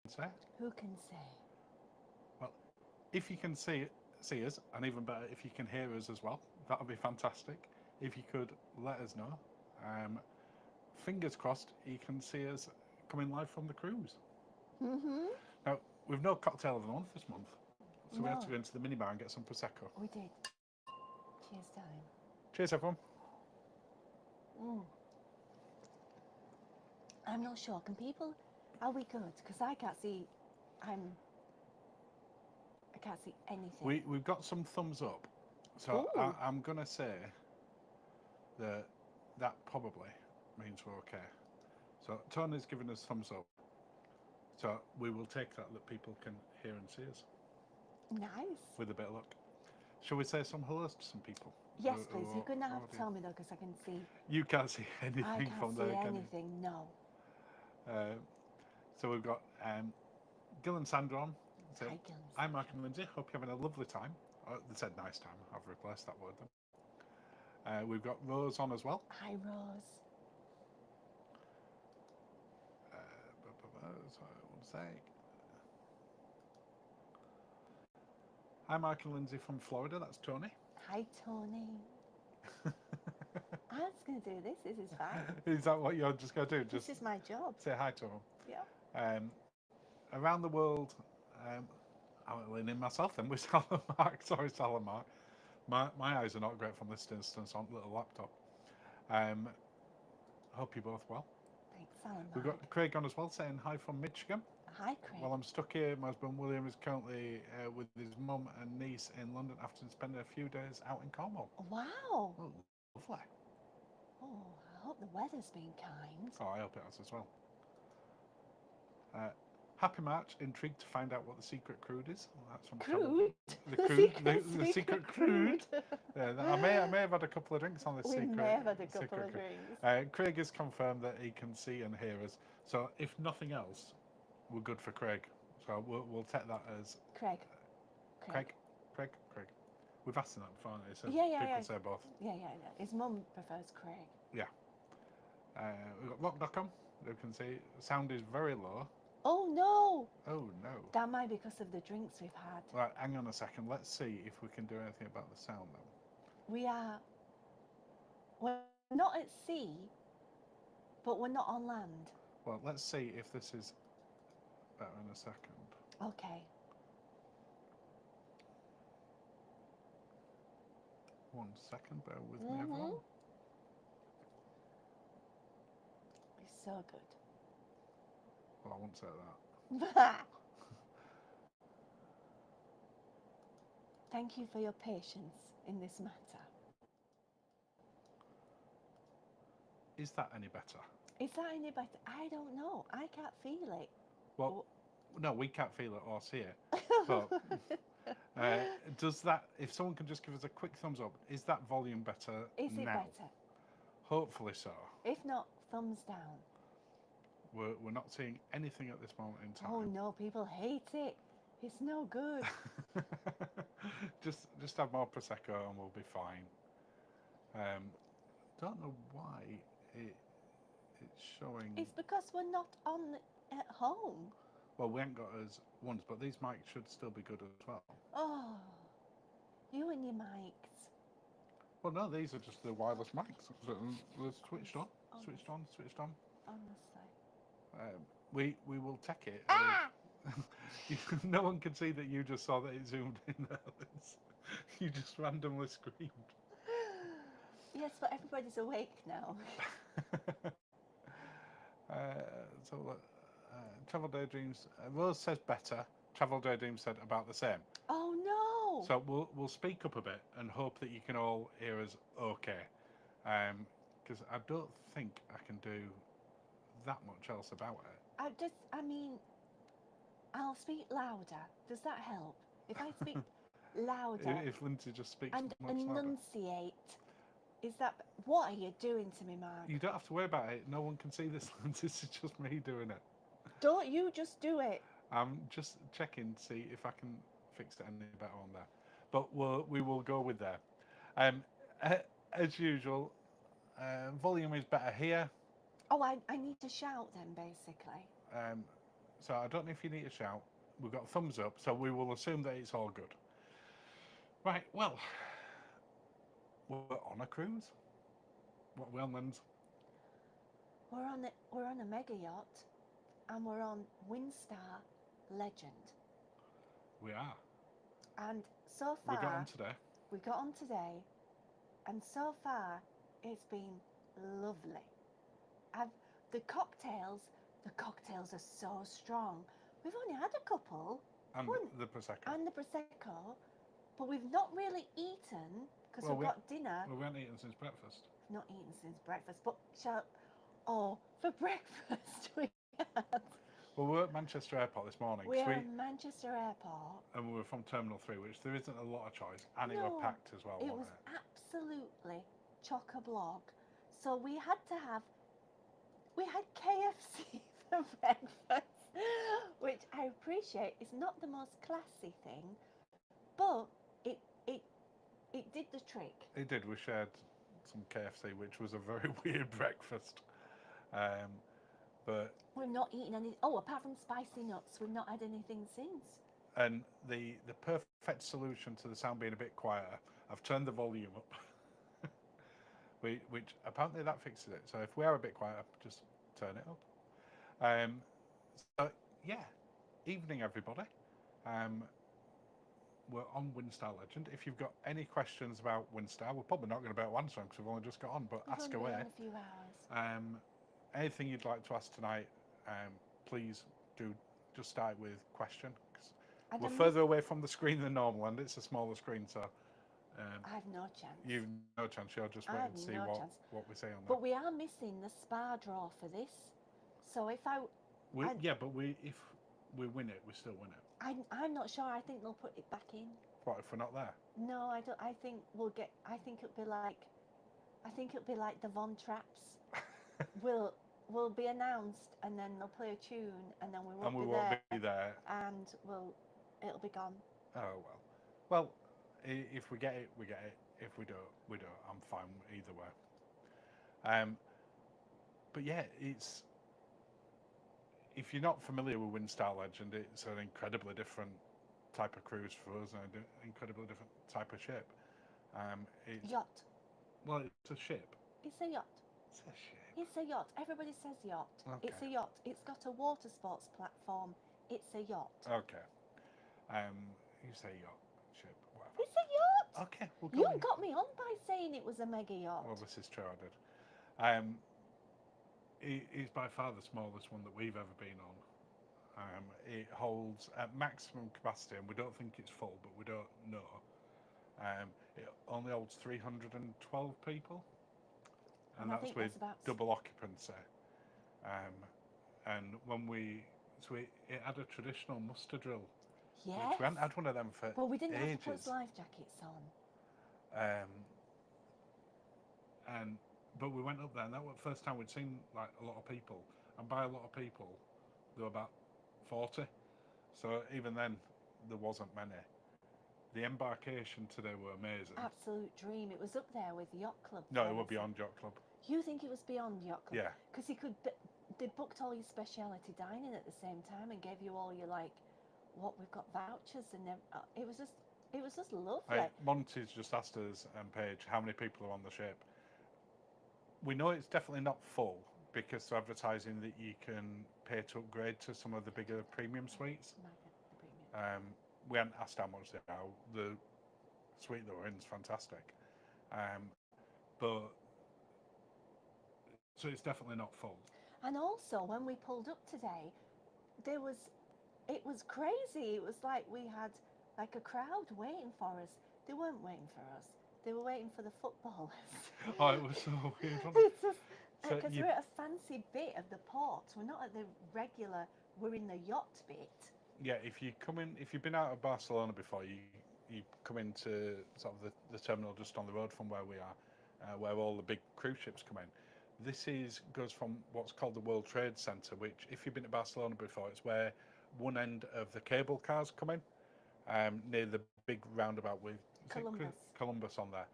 say? Who can say? Well, if you can see us, and even better, if you can hear us as well, that would be fantastic. If you could let us know. Um, Fingers crossed, you can see us coming live from the cruise. Mm-hmm. Now, we've no cocktail of the month this month, so we had to No, go into the minibar and get some prosecco. we did. Cheers, darling. Cheers, everyone. Mm. I'm not sure. Can people? Are we good? Because I can't see. I'm. I can't see anything. We've got some thumbs up, so Ooh. I'm gonna say that that probably means we're okay. So Tony's given us thumbs up, so we will take that people can hear and see us Nice. with a bit of luck. Shall we say some hellos to some people? Yes, please. You're gonna have to Audience? tell me though, because I can see. You can't see I anything can't from see there, can you? anything. No. So we've got Gil and Sandra on. So Hi, Gil I'm and Mark and Lindsay. Hope you're having a lovely time. They said nice time. I've replaced that word then. We've got Rose on as well. Hi, Rose. Sorry, one sec. Hi, Mark and Lindsay from Florida. That's Tony. Hi, Tony. I was going to do this. This is fine. Is that what you're just going to do? This Just is my job. say hi to them. Yeah. Around the world, I'm leaning myself then with Salah Mark. Sorry, Salah Mark. My eyes are not great from this distance on little laptop. Um, Hope you're both well. Thanks, Alan. We've got Craig on as well saying hi from Michigan. Hi, Craig. Well, I'm stuck here. My husband William is currently with his mum and niece in London after spending a few days out in Cornwall. Wow. Oh, lovely. Oh, I hope the weather's been kind. Oh, I hope it has as well. Happy March. Intrigued to find out what the secret crude is. That's from Crude? The crude. The secret crude. Yeah, I may have had a couple of drinks on this We secret. may have had a couple secret of crude. drinks. Craig has confirmed that he can see and hear us. So if nothing else, we're good for Craig. So we'll take that as Craig. Craig. We've asked him that before. So Yeah. people say both. Yeah. His mum prefers Craig. Yeah. We've got rock.com. You can see sound is very low. Oh, no. Oh no. That might be because of the drinks we've had. Right, hang on a second. Let's see if we can do anything about the sound then. We're not at sea, but we're not on land. Well, let's see if this is better in a second. Okay. 1 second, bear with me, everyone. It's so Well, I won't say good. Thank you for your patience in this matter. Is that any better? Is that any better? I don't know. I can't feel it. Well, no, we can't feel it or see it. But does that, if someone can just give us a quick thumbs up, is that volume better Is it now? better? Hopefully so. If not, thumbs down. We're not seeing anything at this moment in time. Oh no, people hate it. It's no good. Just have more prosecco and we'll be fine. Don't know why it's showing. It's because we're not on at home. Well, we haven't got as ones, but these mics should still be good as well. Oh, you and your mics. Well, no, these are just the wireless mics. They're switched on, switched on. Honestly. We will take it. Ah! No one can see that you just saw that it zoomed in there. You just randomly screamed. Yes, but everybody's awake now. Travel Daydreams. Rose says better. Travel Daydreams said about the same. Oh no! So we'll speak up a bit and hope that you can all hear us okay. Because I don't think I can do that much else about it. I'll speak louder. Does that help? If I speak louder If Lindsay just speaks and much louder. enunciate, is that... What are you doing to me, Mark? You don't have to worry about it. No one can see this. This is just me doing it. Don't you just do it. I'm just checking to see if I can fix it any better on there. But we will go with there. As usual, volume is better here. Oh, I need to shout then, basically. So I don't know if you need a shout. We've got thumbs up, so we will assume that it's all good. Right, well, we're on a cruise. What are we on, Linz? We're on a mega yacht, and we're on Windstar Legend. We are. And so We got on far, today. we got on today, and so far, it's been lovely. I've, the cocktails are so strong. We've only had a couple, And one, the Prosecco. and the prosecco, but we've not really eaten because Well, we've got dinner. Well, we haven't eaten since breakfast. We've not eaten since breakfast, but for breakfast we had. Well, we were at Manchester Airport this morning. We are at Manchester Airport. And we were from Terminal 3, which there isn't a lot of choice. And it No, was packed as well, It wasn't was it? absolutely chock-a-block. So we had KFC for breakfast, which I appreciate. It's not the most classy thing, but it did the trick. It did. We shared some KFC, which was a very weird breakfast. But we've not eaten any. Oh, apart from spicy nuts, we've not had anything since. And the perfect solution to the sound being a bit quieter, I've turned the volume up, which apparently that fixes it. So if we are a bit quieter, just turn it up. So yeah, evening everybody. We're on Windstar Legend. If you've got any questions about Windstar, we're probably not going to be able to answer them because we've only just got on, but We've ask only away. been on a few hours. Anything you'd like to ask tonight, please do just start with question. Cause we're further away from the screen than normal, and it's a smaller screen, so I have no chance. You've no chance. You'll just wait and see what we say on that. But we are missing the spa draw for this. So if but if we win it, we still win it. I'm not sure. I think they'll put it back in. What if we're not there? No, I don't. I think we'll get. I think it'll be like the Von Trapps. will be announced, and then they'll play a tune, and then we won't be there, and it'll be gone. Oh well, if we get it, we get it. If we don't, we don't. I'm fine either way. But yeah, it's. If you're not familiar with Windstar Legend, it's an incredibly different type of cruise for us, and an incredibly different type of ship. It's yacht. Well, it's a ship. It's a yacht. It's a ship. It's a yacht. Everybody says yacht. Okay. It's a yacht. It's got a water sports platform. It's a yacht. Okay. You say yacht, ship, whatever. It's a yacht. Okay. You got me on by saying it was a mega yacht. Well, this is true. I did. It's by far the smallest one that we've ever been on. It holds at maximum capacity, and we don't think it's full, but we don't know. It only holds 312 people, and that's with double occupancy. And it had a traditional muster drill. Yes. Which we hadn't had one of them for Well, we didn't ages. have to put life jackets on. But we went up there, and that was the first time we'd seen like a lot of people. And by a lot of people, there were about 40. So even then, there wasn't many. The embarkation today were amazing. Absolute dream. It was up there with Yacht Club. No, it was beyond Yacht Club. You think it was beyond Yacht Club? Yeah. Because they booked all your speciality dining at the same time and gave you all your we've got vouchers, and it was just lovely. Monty's just asked us and Paige how many people are on the ship. We know it's definitely not full because they're advertising that you can pay to upgrade to some of the bigger premium suites. We hadn't asked how much they are. The suite that we're in is fantastic. So it's definitely not full. And also, when we pulled up today, it was crazy. It was like we had like a crowd waiting for us. They weren't waiting for us. They were waiting for the footballers. Oh, it was so weird. It's just because we're at a fancy bit of the port. We're not at the regular. We're in the yacht bit. Yeah, if you've been out of Barcelona before, you come into sort of the terminal just on the road from where we are, where all the big cruise ships come in. This goes from what's called the World Trade Center, which, if you've been to Barcelona before, it's where one end of the cable cars come in, near the big roundabout with Columbus on there.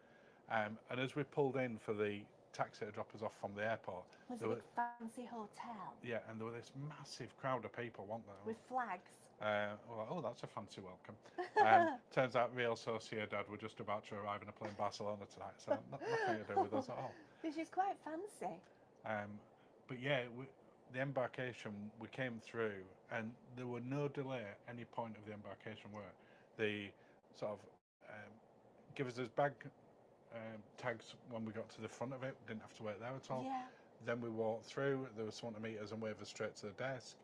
And as we pulled in for the taxi to drop us off from the airport. Was There it were, a fancy hotel yeah, and there were this massive crowd of people, weren't there? with flags? Well, oh, that's a fancy welcome. Turns out Real Sociedad were just about to arrive in a plane in Barcelona tonight, so nothing to do with us at all. Which is quite fancy. But yeah, the embarkation, we came through, and there were no delay at any point of the embarkation where they sort of give us bag tags when we got to the front of it. Didn't have to wait there at all. Yeah. Then we walked through. There was someone to meet us and wave us straight to the desk.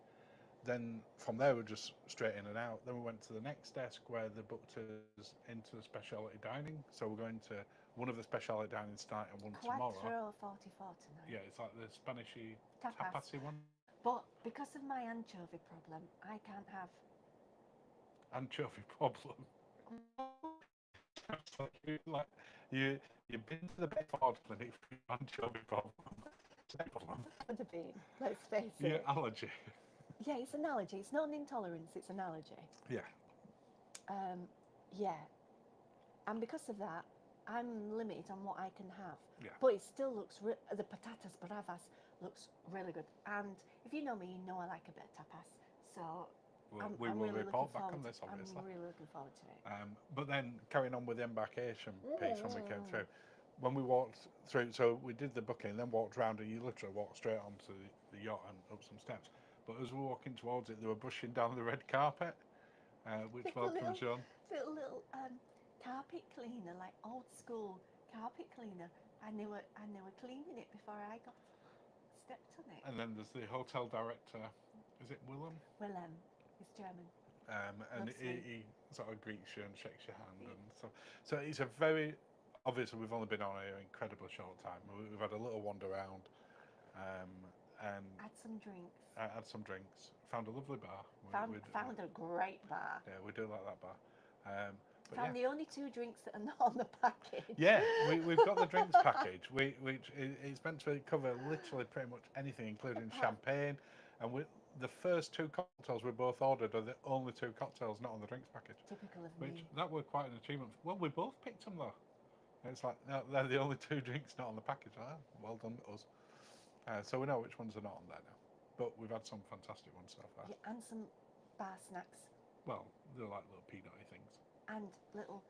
Then from there we were just straight in and out. Then we went to the next desk where they booked us into the specialty dining. So we're going to one of the specialty dining tonight and one tomorrow. 4:44 tonight. Yeah, it's like the Spanishy Tapas. tapasy one. But because of my anchovy problem, I can't have. Anchovy problem. You've been to the Bedford clinic for your anchovy problem. Could have been. Let's face it. Your allergy. Yeah, it's an allergy. It's not an intolerance. It's an allergy. Yeah. Yeah. And because of that, I'm limited on what I can have. Yeah. But it still looks, the patatas bravas looks really good. And if you know me, you know I like a bit of tapas. So We I'm will really report looking back on forward this, obviously. I'm really looking forward to it. But then carrying on with the embarkation piece when we came through, when we walked through, so we did the booking, then walked around, and you literally walked straight onto the yacht and up some steps. But as we were walking towards it, they were brushing down the red carpet, which welcomes you on. Little carpet cleaner, like old school carpet cleaner, and they were cleaning it before I stepped on it. And then there's the hotel director, is it Willem? Willem, he's German. And he sort of greets you and shakes your hand, and so it's a very, obviously we've only been on here an incredibly short time. We've had a little wander around, and had some drinks. Had some drinks. Found a lovely bar. Found a great bar. Yeah, we do like that bar. Found the only 2 drinks that are not on the package. Yeah, we've got the drinks package, which it's meant to cover literally pretty much anything, including champagne. And the first 2 cocktails we both ordered are the only 2 cocktails not on the drinks package. Typical of me. me. That were quite an achievement. Well, we both picked them though. It's like, no, they're the only 2 drinks not on the package. Well done to us. So we know which ones are not on there now. But we've had some fantastic ones so far. Yeah, and some bar snacks. Well, they're like little peanutty things. And little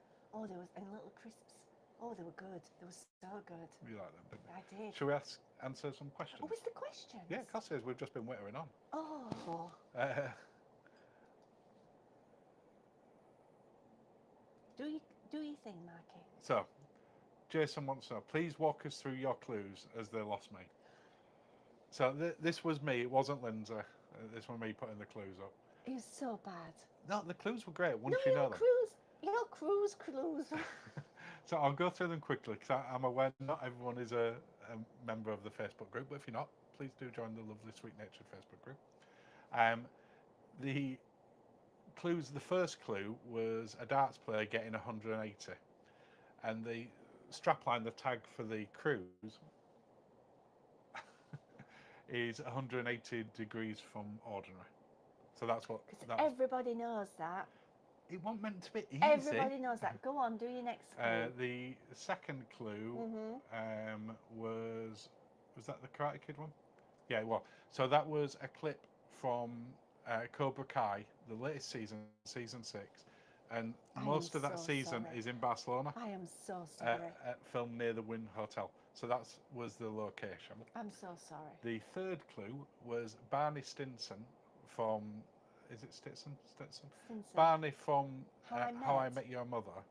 crisps. Oh, they were good. They were so good. You like them, didn't you? I did. Shall we answer some questions? What was the question? Yeah, Cassius, we've just been wittering on. Oh. Do you think, Marky? So, Jason wants to know, please walk us through your clues as they lost me. So this was me, it wasn't Linzi. This was me putting the clues up. It was so bad. No, the clues were great once you know them. Your clues. So I'll go through them quickly because I'm aware not everyone is a member of the Facebook group, but if you're not, please do join the Lovely Sweet Natured Facebook group. The clues, the first clue was a darts player getting 180, and the strapline, the tag for the cruise, is 180 degrees from ordinary. So that's what. Because everybody knows that. It wasn't meant to be easy. Everybody knows that. Go on, do your next clue. The second clue was that the Karate Kid one? Yeah, it was. So that was a clip from Cobra Kai, the latest season, season 6, and most of that season is in Barcelona. I am so sorry. Filmed near the Wynn Hotel. So that was the location. I'm so sorry. The third clue was Barney Stinson from. Is it Stinson? Barney from How I Met Your Mother.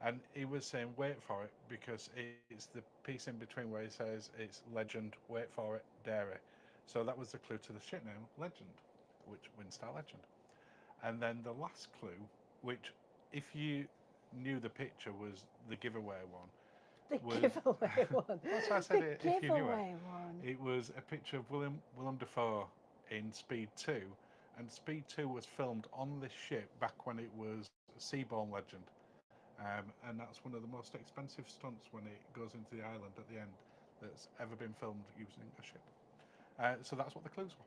And he was saying, wait for it, because it's the piece in between where he says it's legend, wait for it, dairy. So that was the clue to the ship name, Legend, which Windstar Legend. And then the last clue, which if you knew the picture was the giveaway one. Giveaway one. That's why I said it, if you knew it. One. It was a picture of Willem Dafoe in Speed 2. And Speed 2 was filmed on this ship back when it was Seaborn Legend. And that's one of the most expensive stunts when it goes into the island at the end that's ever been filmed using a ship. So that's what the clues were.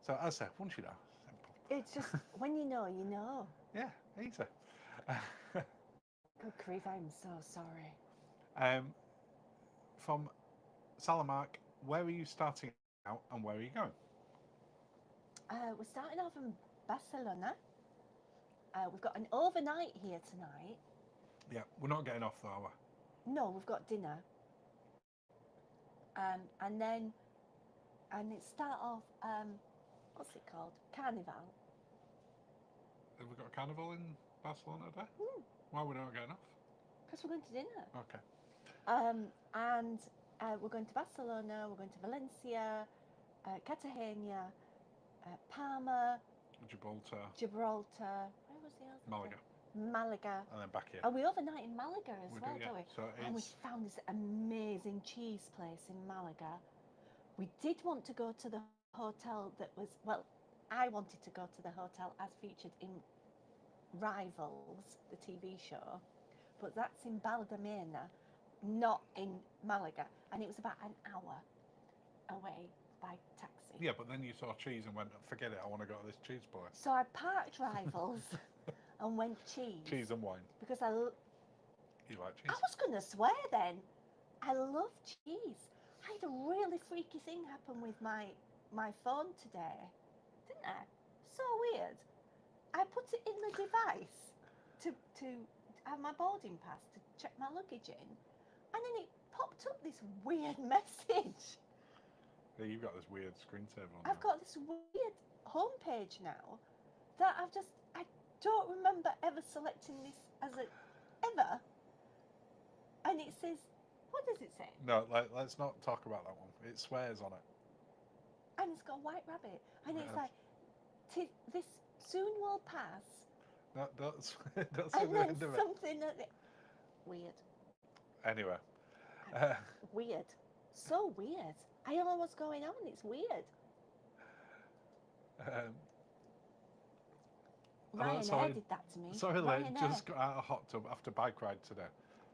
So as I said, once you know, simple. It's just, when you know, you know. Yeah, easy. Good grief, I'm so sorry. From Salamark, where are you starting out and where are you going? We're starting off in Barcelona. We've got an overnight here tonight. Yeah, we're not getting off though, are No, we've got dinner. And then, and it start off, what's it called? Carnival. we? Have we got a carnival in Barcelona today? Mm, Why are we not getting off? because we're going to dinner. Okay. And we're going to Barcelona, we're going to Valencia, Cartagena, Palma, Gibraltar. Where was the other Malaga, thing? Malaga. and then back here. And we overnight in Malaga as We well, do, yeah. don't we? So And we it's found this amazing cheese place in Malaga. We did want to go to the hotel that was, well, I wanted to go to the hotel as featured in Rivals, the TV show, but that's in Baldomena, not in Malaga, and it was about an hour away by taxi. yeah, but then you saw cheese and went, forget it, I want to go to this cheese place. So I parked Rivals and went cheese. Cheese and wine. Because You like cheese? I was going to swear then. I love cheese. I had a really freaky thing happen with my phone today, didn't I? So weird. I put it in the device to have my boarding pass to check my luggage in, and then it popped up this weird message. Yeah, you've got this weird screensaver on. I've got this weird homepage now that I don't remember ever selecting this as ever. And it says, what does it say? No, let's not talk about that one. It swears on it. And it's got a white rabbit, and it's Yeah. like, this soon will pass. That's at And the then end of it. something at the... Weird. Anyway, Weird. So weird. I don't know what's going on. It's weird. Ryanair did that to me. Sorry, Ryanair. just got out of a hot tub after bike ride today.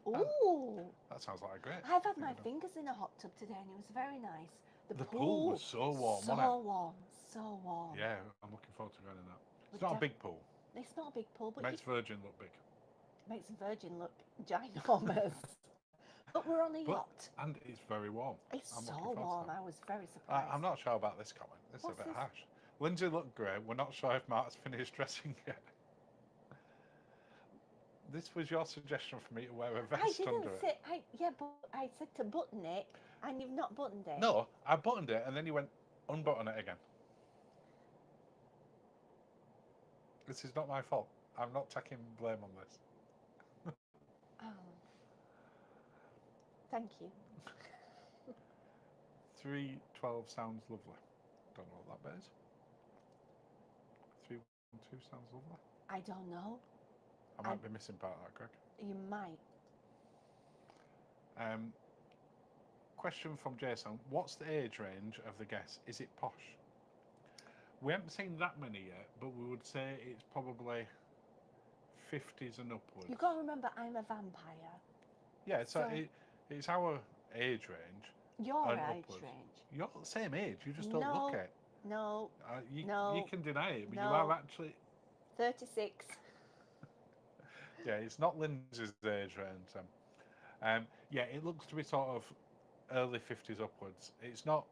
Ooh. That sounds like a great. I've had my thing to do. fingers in a hot tub today, and it was very nice. The pool was so warm, so wasn't it? warm, so warm. Yeah, I'm looking forward to going in that. It's We're not a big pool. It's not a big pool, but Makes Virgin look big. makes Virgin look ginormous. But we're on a yacht. And it's very warm. It's I'm so looking forward to warm. that. I was very surprised. I'm not sure about this comment. This What's is a bit this? harsh. Lindsay looked great. We're not sure if Mark's finished dressing yet. This was your suggestion for me to wear a vest under it. But I said to button it, and you've not buttoned it. No, I buttoned it, and then you went, unbutton it again. This is not my fault. I'm not taking blame on this. Oh. Thank you. 312 sounds lovely. Don't know what that bit is. 312 sounds lovely. I don't know. I might be missing part of that, Greg. You might. Question from Jason. What's the age range of the guests? Is it posh? We haven't seen that many yet, but we would say it's probably 50s and upwards. You've got to remember, I'm a vampire. Yeah, so it's our age range. Your and age upwards. range. You're the same age, you just don't look it. No. You can deny it, but No. you are actually... 36. Yeah, it's not Lindsay's age range. Yeah, it looks to be sort of early 50s upwards. It's not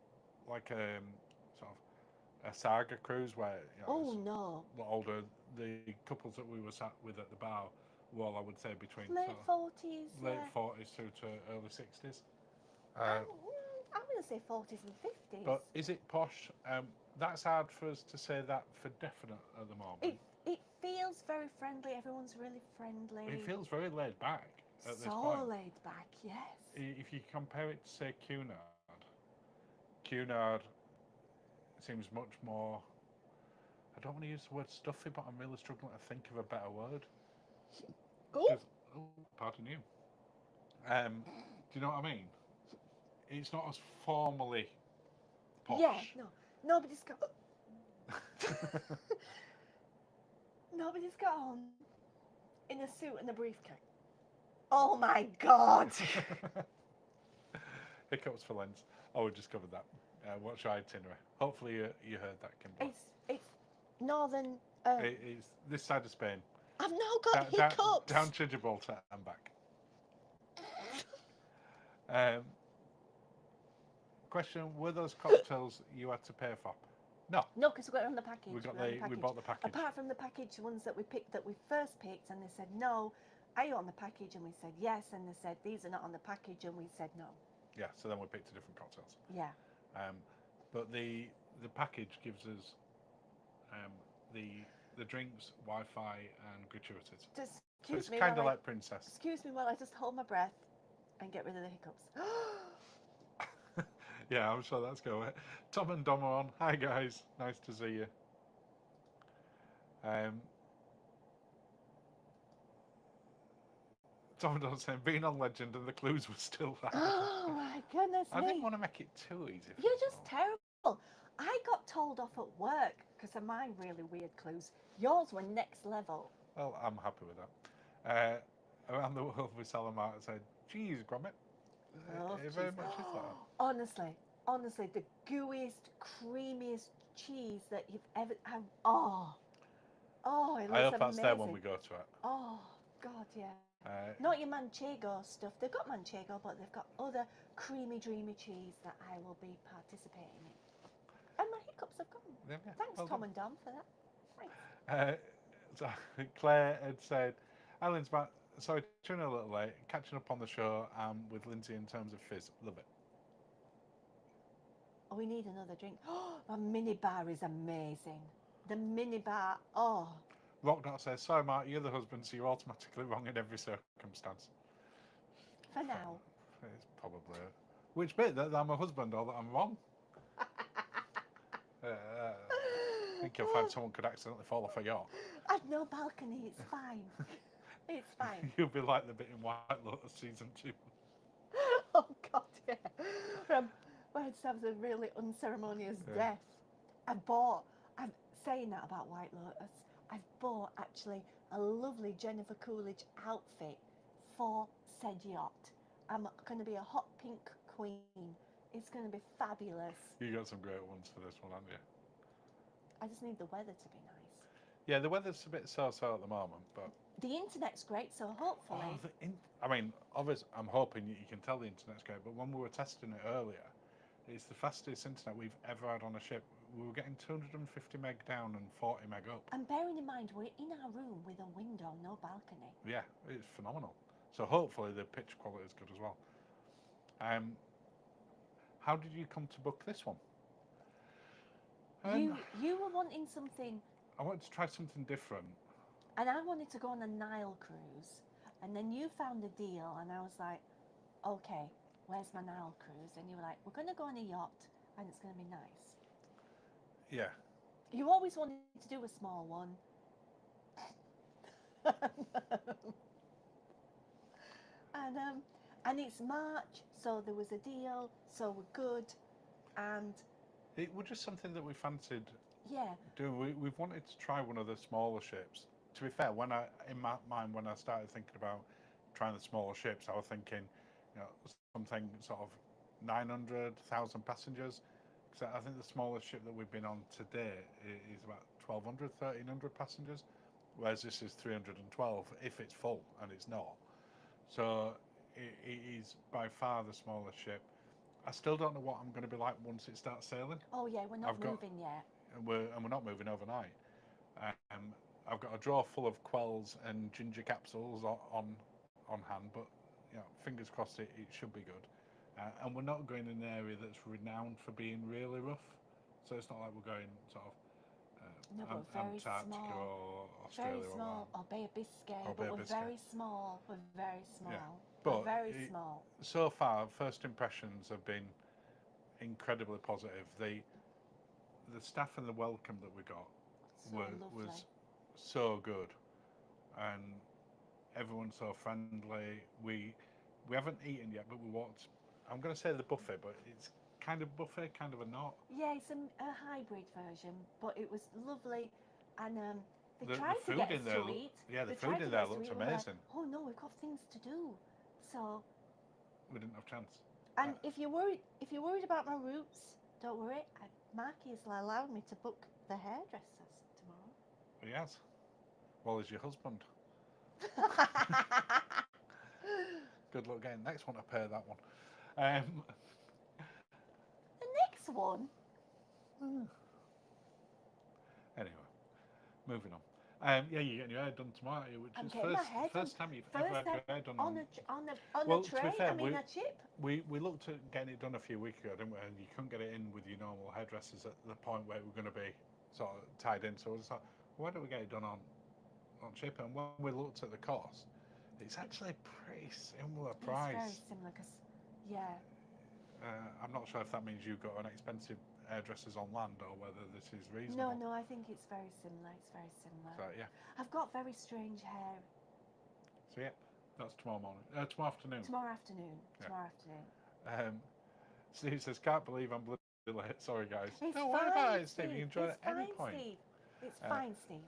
like sort of a saga cruise where Oh, it's no. a lot older. The couples that we were sat with at the bar were all, I would say, between Late sort 40s. of late 40s through to early 60s. I'm going to say 40s and 50s. But is it posh? That's hard for us to say that for definite at the moment. It feels very friendly. Everyone's really friendly. It feels very laid back at this so point. laid back, yes. If you compare it to, say, Cunard seems much more... I don't want to use the word stuffy, but I'm really struggling to think of a better word. Oh. Pardon you. Do you know what I mean? It's not as formally posh. Yeah, no. Nobody's got... Nobody's got on in a suit and a briefcase. Oh my God! Hiccups for Lens. Oh, we just covered that. What's your itinerary? Hopefully you heard that, Kimberly. It's northern... It's this side of Spain. I've now got hiccups! Down to Gibraltar and back. Question: were those cocktails you had to pay for? No, No, because we got it on the package. we got We're on we bought the package. Apart from the package ones that we picked, that we first picked, and they said no. Are you on the package? And we said yes. And they said these are not on the package, and we said no. Yeah, so then we picked a different cocktails. Yeah. But the package gives us the drinks, Wi-Fi, and gratuities. Just So excuse it's me. kind of like Princess. Excuse me while I just hold my breath and get rid of the hiccups. Yeah, I'm sure that's going. Tom and Dom are on. Hi guys, nice to see you. Tom and Dom saying being on Legend and the clues were still there. Oh my goodness I me! didn't want to make it too easy. You're just terrible. I got told off at work because of my really weird clues. Yours were next level. Well, I'm happy with that. Around the world with Salamar said, "Geez, Gromit, Oh, it very jeez. much is that." Honestly, the gooeyest, creamiest cheese that you've ever had. Oh, it looks I hope amazing. that's there when we go to it. Oh, God, yeah. Not your manchego stuff. They've got manchego, but they've got other creamy, dreamy cheese that I will be participating in. And my hiccups have gone. Yeah, Thanks, well Tom done. and Dom, for that. Thanks. So Claire had said, "Alan's back. Sorry, tuning a little late. Catching up on the show with Lindsay in terms of fizz. Love it." Oh, we need another drink. Oh, a mini bar is amazing. The mini bar. Oh. Rocknot says, "Sorry, Mark, you're the husband, so you're automatically wrong in every circumstance." For now. It's probably which bit that I'm a husband or that I'm wrong. I think you'll find someone could accidentally fall off a yacht. I've no balcony. It's fine. It's fine. You'll be like the bit in White Lotus season 2. Oh God, yeah. Where it has a really unceremonious death. I'm saying that about White Lotus. I've bought actually a lovely Jennifer Coolidge outfit for said yacht. I'm going to be a hot pink queen. It's going to be fabulous. You got some great ones for this one, haven't you? I just need the weather to be nice. Yeah, the weather's a bit so-so at the moment, but the internet's great, so hopefully. I mean, obviously, I'm hoping you can tell the internet's great, but when we were testing it earlier, it's the fastest internet we've ever had on a ship. We were getting 250 meg down and 40 meg up. And bearing in mind, we're in our room with a window, no balcony. Yeah, it's phenomenal. So hopefully the pitch quality is good as well. How did you come to book this one? You were wanting something. I wanted to try something different. And I wanted to go on a Nile cruise. And then you found a deal, and I was like, okay, where's my Nile cruise? And you were like, we're going to go on a yacht, and it's going to be nice. Yeah. You always wanted to do a small one. And it's March, so there was a deal, so we're good. And it was just something that we fancied. Yeah. Doing. We've wanted to try one of the smaller ships. To be fair, in my mind, when I started thinking about trying the smaller ships, I was thinking, something sort of 900,000 passengers. Because I think the smallest ship that we've been on today is about 1,200, 1,300 passengers, whereas this is 312 if it's full, and it's not. So it is by far the smallest ship. I still don't know what I'm going to be like once it starts sailing. Oh yeah, we're not moving yet. And we're not moving overnight. I've got a drawer full of quells and ginger capsules on hand, but fingers crossed it should be good. And we're not going in an area that's renowned for being really rough, so it's not like we're going sort of Antarctica or Australia. Very small, or Bay of Biscay, but we're very small. We're very small. Yeah. But very small. So far, first impressions have been incredibly positive. The staff and the welcome that we got was so good, and everyone's so friendly. We haven't eaten yet, but we walked. I'm going to say the buffet, but it's kind of buffet, kind of a not. Yeah, it's a hybrid version, but it was lovely, and they tried the to get us there to eat. Yeah, the food in there looks amazing. Like, oh no, we've got things to do, so we didn't have a chance. And if you're worried about my roots, don't worry. Marky has allowed me to book the hairdressers tomorrow. He has. Well, he's your husband. Good luck getting next one to pair that one. one. Anyway, moving on. Yeah, you're getting your hair done tomorrow, which I'm is getting my hair done. first time you've First ever had time your hair done on a Well, to be tray. fair, I mean, a chip. we looked at getting it done a few weeks ago, didn't we? And you couldn't get it in with your normal hairdressers at the point where it was going to be sort of tied in. So I was like, why don't we get it done on chip? And when we looked at the cost, it's actually a pretty similar price. It's very similar because, yeah. I'm not sure if that means you've got an expensive hairdressers on land or whether this is reasonable. No, I think it's very similar. It's very similar. So yeah. I've got very strange hair. So yeah, that's tomorrow morning. Tomorrow afternoon. Tomorrow afternoon. Yeah. Tomorrow afternoon. Steve says, can't believe I'm bloody late. Sorry guys. It's Don't fine, worry about it, Steve. Steve. You can join It's at any fine, point. Steve. It's fine, Steve.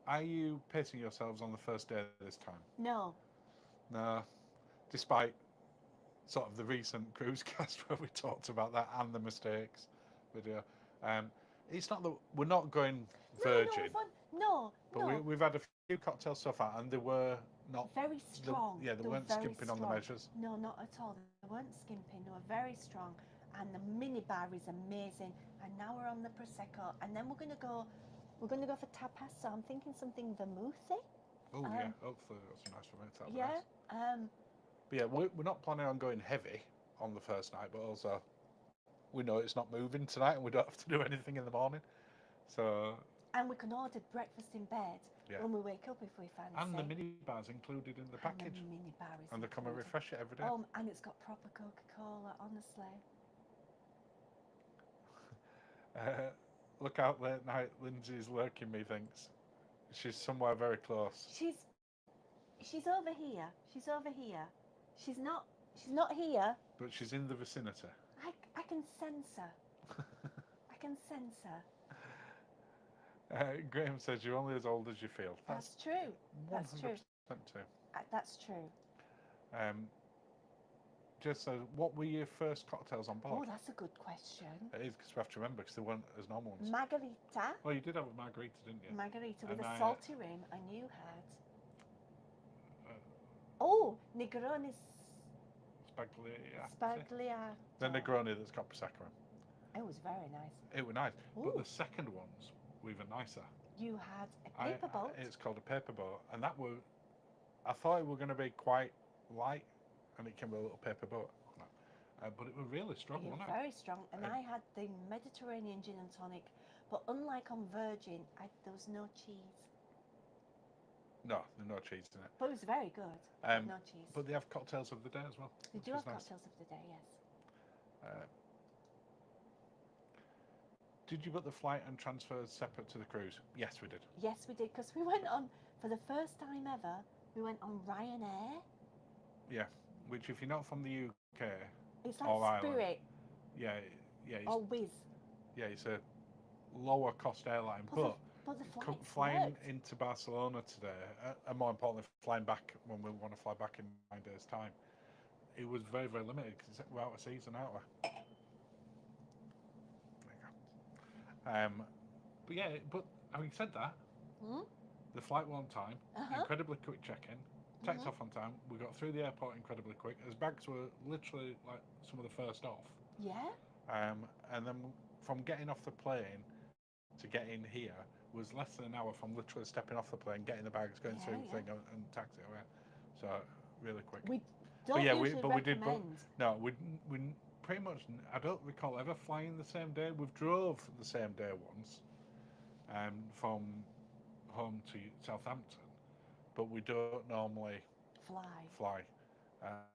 Are you pacing yourselves on the first day this time? No. No. Despite sort of the recent cruise cast where we talked about that and the mistakes video. It's not that we're not going virgin. No. But we've had a few cocktails so far and they were not very strong. They weren't skimping on the measures. No, not at all. They weren't skimping. They were very strong. And the minibar is amazing. And now we're on the prosecco. And then we're gonna go for tapas. So I'm thinking something vermouthy. Oh yeah, hopefully that's nice for me. Yeah. But yeah, we're not planning on going heavy on the first night, but also we know it's not moving tonight and we don't have to do anything in the morning. So. And we can order breakfast in bed when we wake up if we fancy. And the minibar's included in the package. And the minibar is and they come and refresh it every day. And it's got proper Coca-Cola, honestly. Look out late night, Linzi's lurking, methinks. She's somewhere very close. She's over here. She's over here. She's not here. But she's in the vicinity. I can sense her. I can sense her. Graham says you're only as old as you feel. That's true. 100% That's true. That's true. Just so, what were your first cocktails on board? Oh, that's a good question. It is, because we have to remember, because they weren't as normal ones. Margarita. Well, you did have a margarita, didn't you? Margarita with a salty rim, and you had... Negroni. Spagliato. The Negroni that's got Prosecco in. It was very nice. It was nice. Ooh. But the second one's even nicer. You had a paper boat. It's called a paper boat, and that were... I thought it were going to be quite light, and it came with a little paper boat. But it was really strong, wasn't it? Very strong. And I had the Mediterranean gin and tonic, but unlike on Virgin, there was no cheese. No, there's no cheese in it. But it was very good. No cheese. But they have cocktails of the day as well. They do have cocktails of the day, yes. Did you book the flight and transfers separate to the cruise? Yes, we did. Yes, we did, because we went on, for the first time ever, we went on Ryanair. Yeah, which if you're not from the UK... It's like Spirit. Yeah. Or Wizz. Yeah, it's a lower cost airline, but the flying worked. into Barcelona today, and more importantly, flying back when we want to fly back in 9 days' time, it was very, very limited because we're out of season, aren't we? There you go. But yeah, having said that, the flight was on time, incredibly quick check-in, taxed off on time. We got through the airport incredibly quick. As bags were literally like some of the first off. Yeah. And then from getting off the plane to getting here was less than an hour from literally stepping off the plane, getting the bags, going through the thing, and taxi away. So really quick. We don't usually recommend. We pretty much. I don't recall ever flying the same day. We've drove the same day once, from home to Southampton. But we don't normally fly.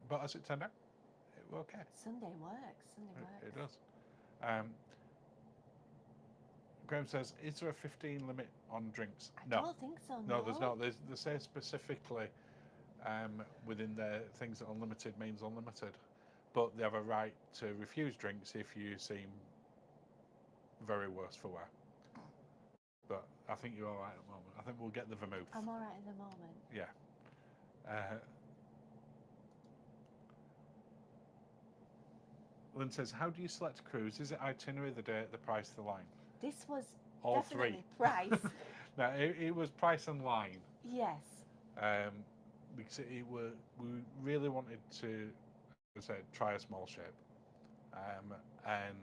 But as it turned out, it was okay. Sunday works. It does. Graham says, is there a 15 limit on drinks? I don't think so, No, there's not. They say specifically within their things that unlimited means unlimited. But they have a right to refuse drinks if you seem very worse for wear. But I think you're all right at the moment. I think we'll get the vermouth. I'm all right at the moment. Yeah. Lynn says, how do you select a cruise? Is it itinerary, the date, the price, the line? This was all definitely three. Price. No, it was price and line. Yes. Because we really wanted to, as I said, try a small shape. and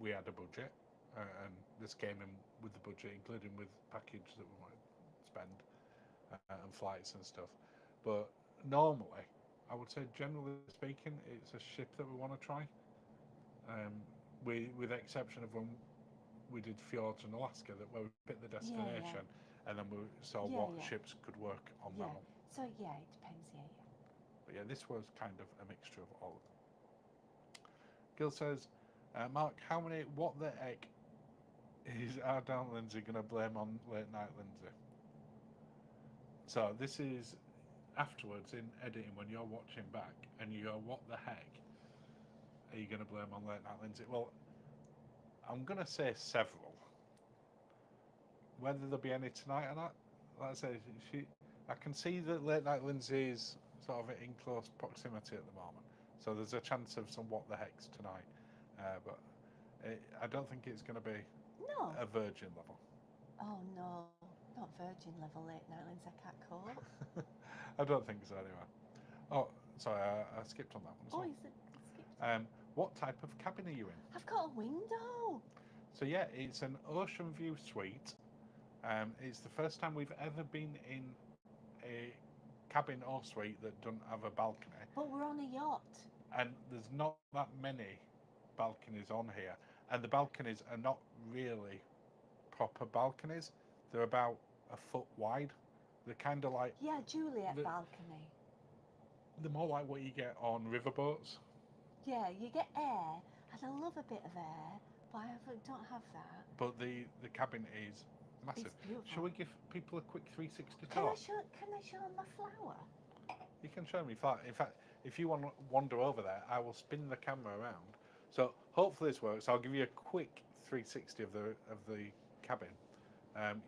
we had a budget, and this came in with the budget, including with package that we might spend and flights and stuff. But normally, I would say generally speaking, it's a ship that we want to try. Um, with the exception of when we did fjords in Alaska, that where we picked the Yeah, yeah. destination and then we saw Yeah, what yeah. ships could work on that Yeah. one. So yeah, it depends. Yeah, yeah. But yeah, this was kind of a mixture of all of them. Gil says, Mark, what the heck is our down Lindsay going to blame on late night Lindsay? So this is afterwards in editing when you're watching back and you go, what the heck are you going to blame on late night Lindsay? Well, I'm going to say several. Whether there'll be any tonight or not, like I say, I can see that late night Lindsay is sort of in close proximity at the moment. So there's a chance of some what the heck's tonight. But I don't think it's going to be No. a virgin level. Oh no, not virgin level late night Lindsay. I can't cope. I don't think so anyway. Oh, sorry, I skipped on that one as Oh, well. is it skipped? What type of cabin are you in? I've got a window. So yeah, it's an ocean view suite. It's the first time we've ever been in a cabin or suite that doesn't have a balcony. But we're on a yacht. And there's not that many balconies on here. And the balconies are not really proper balconies. They're about a foot wide. They're kind of like... Yeah, Juliet balcony. They're more like what you get on riverboats. Yeah, you get air, and I love a bit of air, but I don't have that. But the cabin is massive. It's beautiful. Shall we give people a quick 360 Can tour? Can I show them my flower? You can show me. In fact, if you want to wander over there, I will spin the camera around. So hopefully this works. I'll give you a quick 360 of the cabin.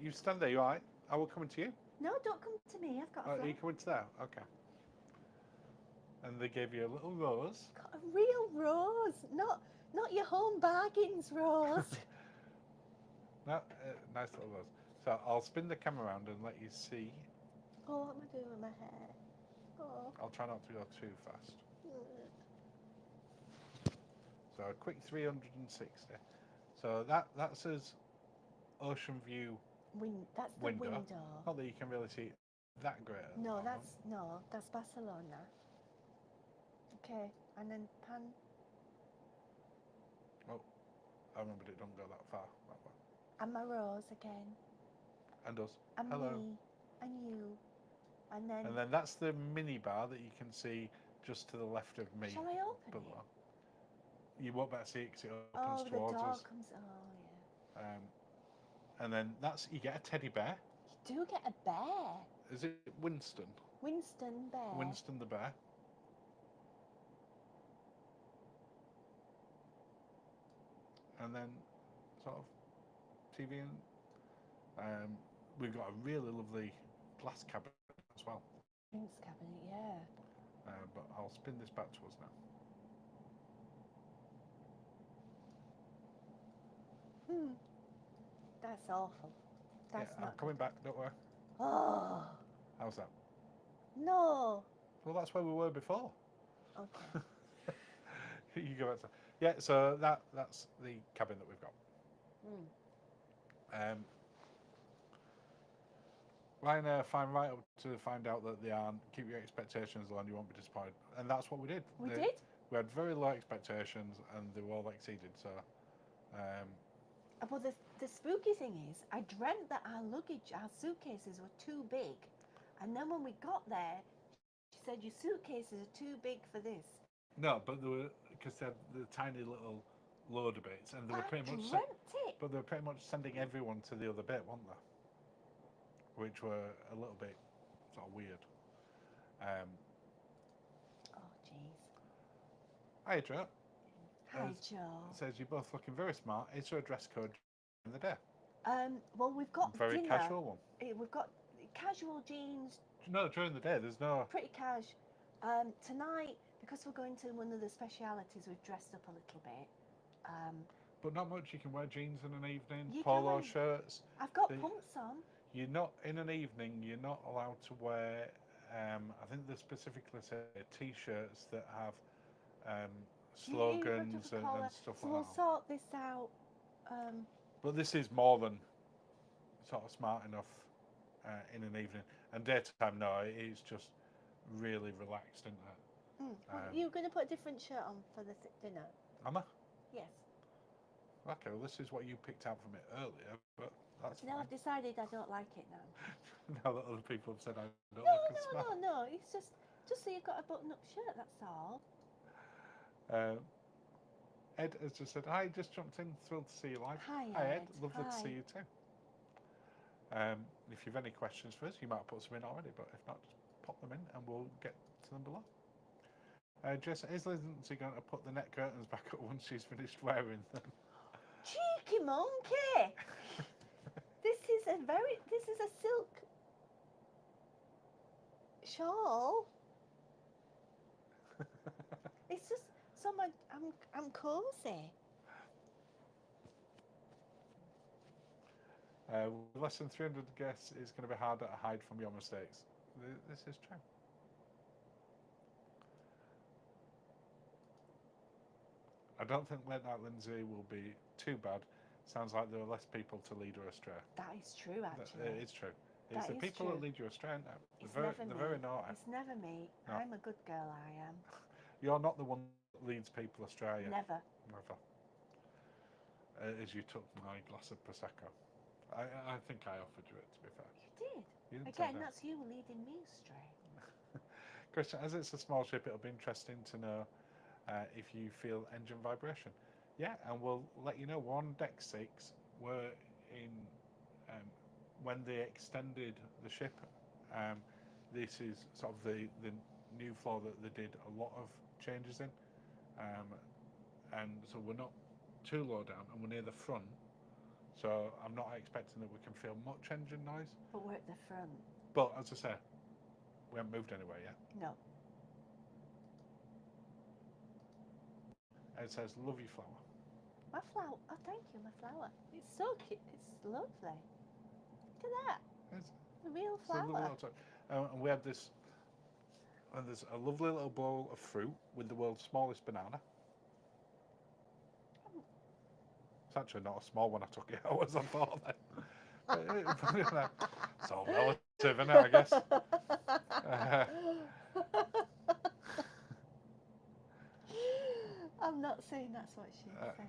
You stand there. You all right? I will come to you. No, don't come to me. I've got a flower. Are you coming to there? Okay. And they gave you a little rose. Got a real rose, not your home bargains rose. No, nice little rose. So I'll spin the camera around and let you see. Oh, what am I doing with my hair? Oh. I'll try not to go too fast. So a quick 360. So that's as ocean view That's the window. window. Not that you can really see that great. No, that's Barcelona. Okay, and then pan. Oh, I remembered it don't go that far. That way. And my rose again. And us. And Hello. me. And you. And then. And then that's the mini bar that you can see just to the left of me. Shall I open below. it? You won't better see it because it opens the towards door us. comes. Oh yeah. And then you get a teddy bear. You do get a bear. Is it Winston? Winston bear. Winston the bear. And then sort of TV and we've got a really lovely glass cabinet as well. Drinks cabinet, yeah. But I'll spin this back to us now. That's awful. That's I'm not coming good. back, don't worry. Oh How's that? no. Well, that's where we were before. Okay. You go back to... Yeah, so that's the cabin that we've got. Ryanair fine right up to find out that they aren't. Keep your expectations low and you won't be disappointed. And that's what we did. We did? We had very low expectations and they were all exceeded. So, Well, the spooky thing is, I dreamt that our suitcases were too big. And then when we got there, she said, your suitcases are too big for this. no, but they were, because they had the tiny little loader bits and they were pretty much... But they were pretty much sending everyone to the other bit, weren't they? Which were a little bit sort of weird. Oh, jeez. Hi, Joe. Hi, Joe. It says you're both looking very smart. Is there a dress code in the day? Well, we've got Very dinner. casual one. We've got casual jeans. No, during the day, there's no... Pretty cash. Tonight, because we're going to one of the specialities, we've dressed up a little bit. But not much. You can wear jeans in an evening, You polo can. shirts. I've got pumps on. You're not, in an evening, you're not allowed to wear, I think they specifically say T-shirts that have slogans and stuff So like we'll that. sort this out. But this is more than sort of smart enough in an evening. And daytime, no, it's just really relaxed, isn't it? You're going to put a different shirt on for the dinner? Am I? Yes. Okay, well, this is what you picked out from it earlier, but that's No, fine. I've decided I don't like it now. Now that other people have said I don't No, look as smart. no. It's just so you've got a button-up shirt. That's all. Ed has just said, hi, just jumped in, thrilled to see you live. Hi, Ed, Ed. lovely to Hi. see you too. If you've any questions for us, you might have put some in already, but if not, just pop them in and we'll get to them below. Jess, is Linzi going to put the net curtains back up once she's finished wearing them? Cheeky monkey! This is a silk shawl. It's just so I'm cozy. With less than 300 guests, it's going to be harder to hide from your mistakes. This is true. I don't think Late Night Linzi will be too bad. Sounds like there are less people to lead her astray. That is true, actually. It's true. It's That the is people true. that lead you astray. It's They're never me. very naughty. It's never me. No. I'm a good girl, I am. You're not the one that leads people astray. Never. Never. As you took my glass of Prosecco. I think I offered you it, to be fair. You did. You didn't say Again, no. that's you leading me astray. Christian, as it's a small ship, it'll be interesting to know if you feel engine vibration. Yeah, and we'll let you know. We're on deck 6. We're in when they extended the ship. This is sort of the new floor that they did a lot of changes in, and so we're not too low down, and we're near the front. So I'm not expecting that we can feel much engine noise. But we're at the front. But as I say, we haven't moved anywhere yet. No. It says, love your flower. My flower. Oh, thank you, my flower. It's so cute. It's lovely. Look at that. It's The real a lovely flower. little touch. And we have this, and there's a lovely little bowl of fruit with the world's smallest banana. It's actually not a small one. I took it out as I thought then. It's all relative, isn't it, I guess? I'm not saying that's what she said.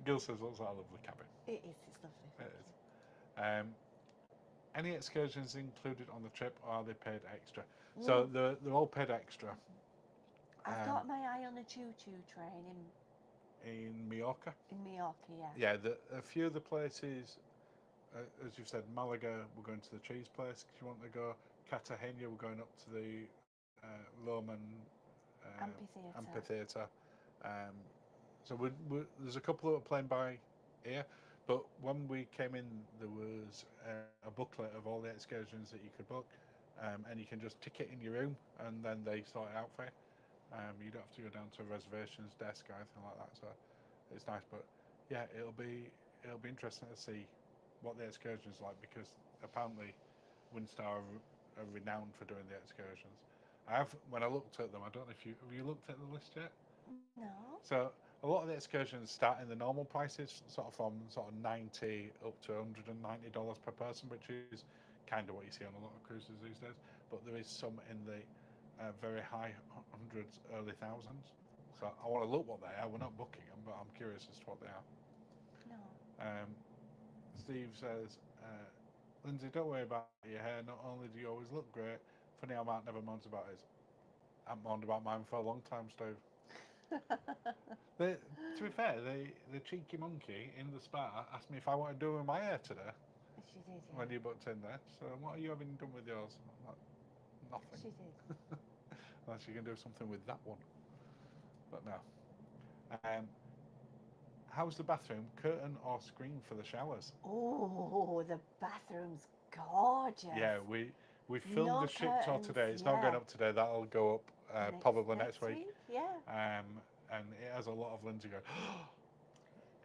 Gil says, looks like a lovely cabin. It is. It's lovely. It is. Any excursions included on the trip, or are they paid extra? So they're all paid extra. I've got my eye on a choo-choo train in Mallorca. in Mallorca, yeah. Yeah, a few of the places, as you've said, Malaga, we're going to the cheese place if you want to go. Cartagena, we're going up to the Roman amphitheatre. So there's a couple that are playing by ear, but when we came in, there was a booklet of all the excursions that you could book, and you can just tick it in your room, and then they sort it out for you. You don't have to go down to a reservations desk or anything like that. So it's nice, but yeah, it'll be interesting to see what the excursions like, because apparently Windstar are renowned for doing the excursions. When I looked at them, I don't know if have you looked at the list yet? No. So a lot of the excursions start in the normal prices, sort of from sort of $90 up to $190 per person, which is kind of what you see on a lot of cruises these days. But there is some in the very high hundreds, early thousands. So I want to look what they are. We're not booking them, but I'm curious as to what they are. No. Steve says, Linzi, don't worry about your hair. Not only do you always look great, funny how Mark never moans about his. I haven't moaned about mine for a long time, Steve. To be fair, the cheeky monkey in the spa asked me if I wanted to do with my hair today. She did, yeah. When you booked in there. So what are you having done with yours? I'm like, nothing. She did. Unless you can do something with that one. But no. How's the bathroom? Curtain or screen for the showers? Oh, the bathroom's gorgeous. Yeah, we filmed No the ship tour today. It's not yeah. going up today. That'll go up probably next week. Yeah. And it has a lot of Linzi going,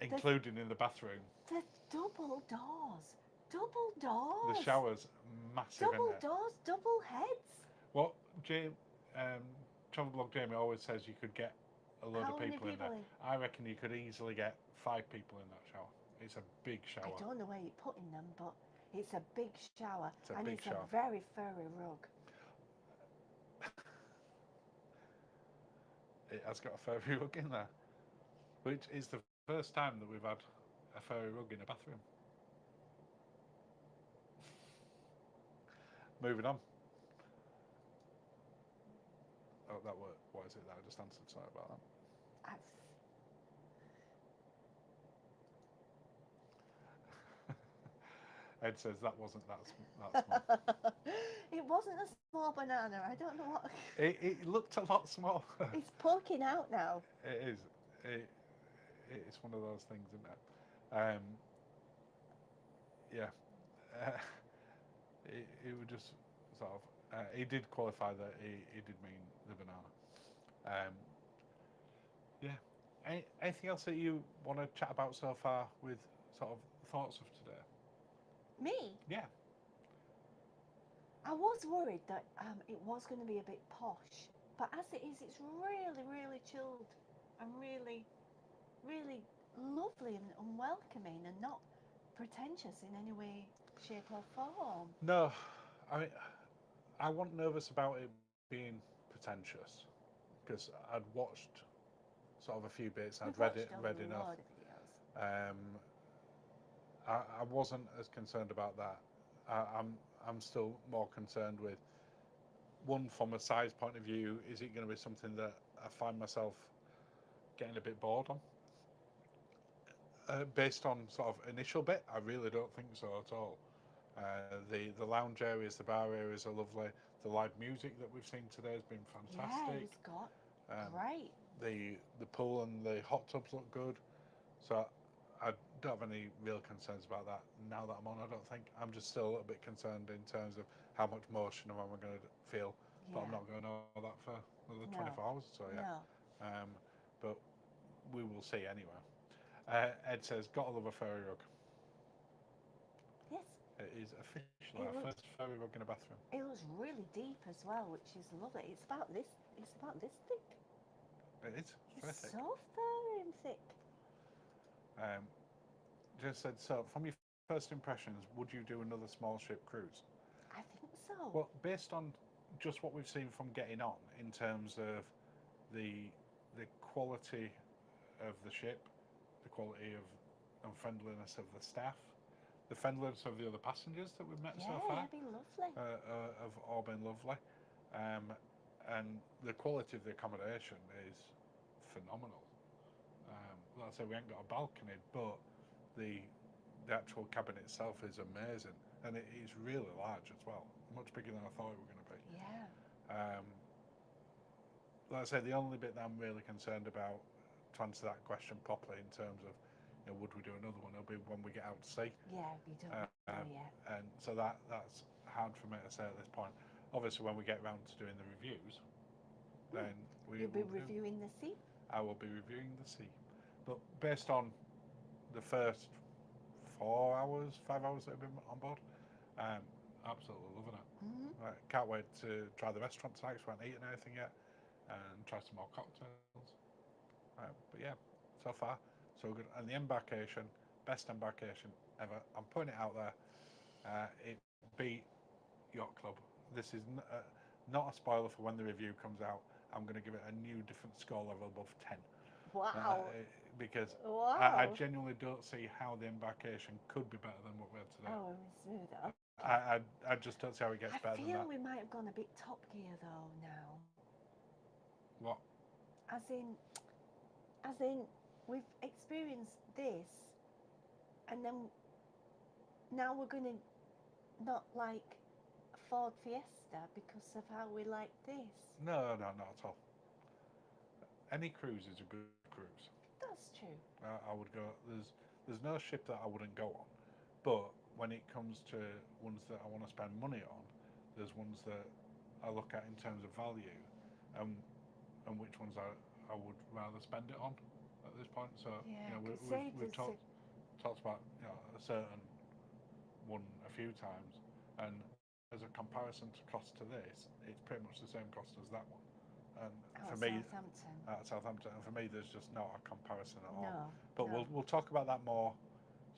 including in the bathroom. The double doors. Double doors. The shower's massive. Double doors, double heads. What Travel Jamie always says you could get a load How of many people in people there. in? I reckon you could easily get 5 people in that shower. It's a big I shower. don't know where you're putting them, but it's a big shower, It's a and big it's shower. a very furry rug. It has got a furry rug in there, which is the first time that we've had a furry rug in a bathroom. Moving on. Oh, that word. What is it that I just answered? Sorry about that. I've, Ed says that wasn't that small. it wasn't a small banana. I don't know what. It looked a lot smaller. It's poking out now. It is. It, it's one of those things, isn't it? Yeah. Uh, it would just sort of. He did qualify that he did mean the banana. Yeah. Anything else that you want to chat about so far with sort of thoughts of today? Me? Yeah. I was worried that it was going to be a bit posh, but as it is, it's really, really chilled and really, really lovely and welcoming and not pretentious in any way, shape, or form. No, I mean, I wasn't nervous about it being pretentious because I'd watched sort of a few bits. We've I'd read watched a read enough. lot of videos. Um, I wasn't as concerned about that. I'm still more concerned with one from a size point of view. Is it going to be something that I find myself getting a bit bored on? Based on sort of initial bit, I really don't think so at all. The lounge areas, the bar areas are lovely. The live music that we've seen today has been Yeah, fantastic. it's got Um, great. the pool and the hot tubs look good. So I don't have any real concerns about that now that I'm on. I don't think I'm just still a little bit concerned in terms of how much motion am I going to feel. But I'm Yeah. not going all that for another No. 24 hours. So yeah. No. But we will see anyway. Ed says, "Gotta love a furry rug." Yes. It is officially It our looks, first furry rug in a bathroom. it looks really deep as well, which is lovely. It's about this. It's about this thick. It is very It's thick. so furry and thick. Um, just said, so from your first impressions, would you do another small ship cruise? I think so. Well, based on just what we've seen from getting on in terms of the the quality of the ship, the quality of and friendliness of the staff, the friendliness of the other passengers that we've met Yeah, so far, it'd be lovely. have all been lovely, um, and the quality of the accommodation is phenomenal. Like I say, we ain't got a balcony, but the the actual cabin itself is amazing, and it is really large as well, much bigger than I thought it was going to be. Yeah. Um, like I say, the only bit that I'm really concerned about, to answer that question properly, in terms of, would we do another one? It'll be when we get out to sea. Yeah, you don't know yet. And so that's hard for me to say at this point. Obviously, when we get round to doing the reviews, then You'll be reviewing the sea. I will be reviewing the sea. But based on the first 4 hours, 5 hours that I've been on board, absolutely loving it. Can't wait to try the restaurant tonight, because we haven't eaten anything yet, and try some more cocktails. But yeah, so far, so good. And the embarkation, best embarkation ever. I'm putting it out there. It beat Yacht Club. This is not a spoiler for when the review comes out. I'm going to give it a new, different score level above 10. Wow. Because Wow. I genuinely don't see how the embarkation could be better than what we had today. Oh, smoother. Okay. I just don't see how it gets better than that. I feel we might have gone a bit Top Gear though now. What? As in, we've experienced this, and then now we're going to not like a Ford Fiesta because of how we like this. No, not at all. Any cruise is a good cruise. That's true. I would go. There's no ship that I wouldn't go on, but when it comes to ones that I want to spend money on, there's ones that I look at in terms of value, and which ones I would rather spend it on at this point. So Yeah, we've talked about a certain one a few times, and as a comparison to cost to this, it's pretty much the same cost as that one. and Out for of me, Southampton. at Southampton, and for me, there's just not a comparison at all. No. But no. we'll talk about that more,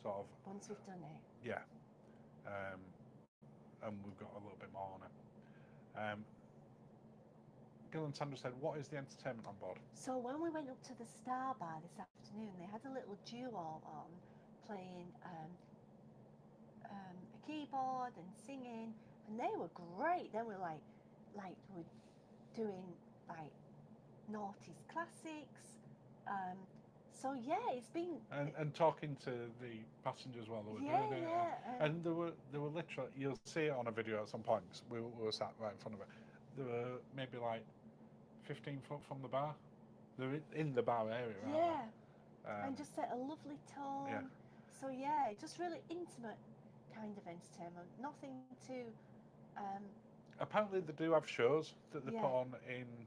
sort of. Once we've done it. Yeah. And we've got a little bit more on it. Gil and Sandra said, "What is the entertainment on board?" So when we went up to the Star Bar this afternoon, they had a little duo on playing a keyboard and singing, and they were great. They were like we're doing like noughties classics. So yeah, it's been and talking to the passengers while they were yeah, doing it. yeah. And there were literally, you'll see it on a video at some point. 'Cause we were sat right in front of it. There were maybe like 15 foot from the bar. They're in the bar area, aren't yeah, they? and just set a lovely tone. Yeah. So yeah, just really intimate kind of entertainment. Nothing too. Apparently they do have shows that they Yeah. put on in.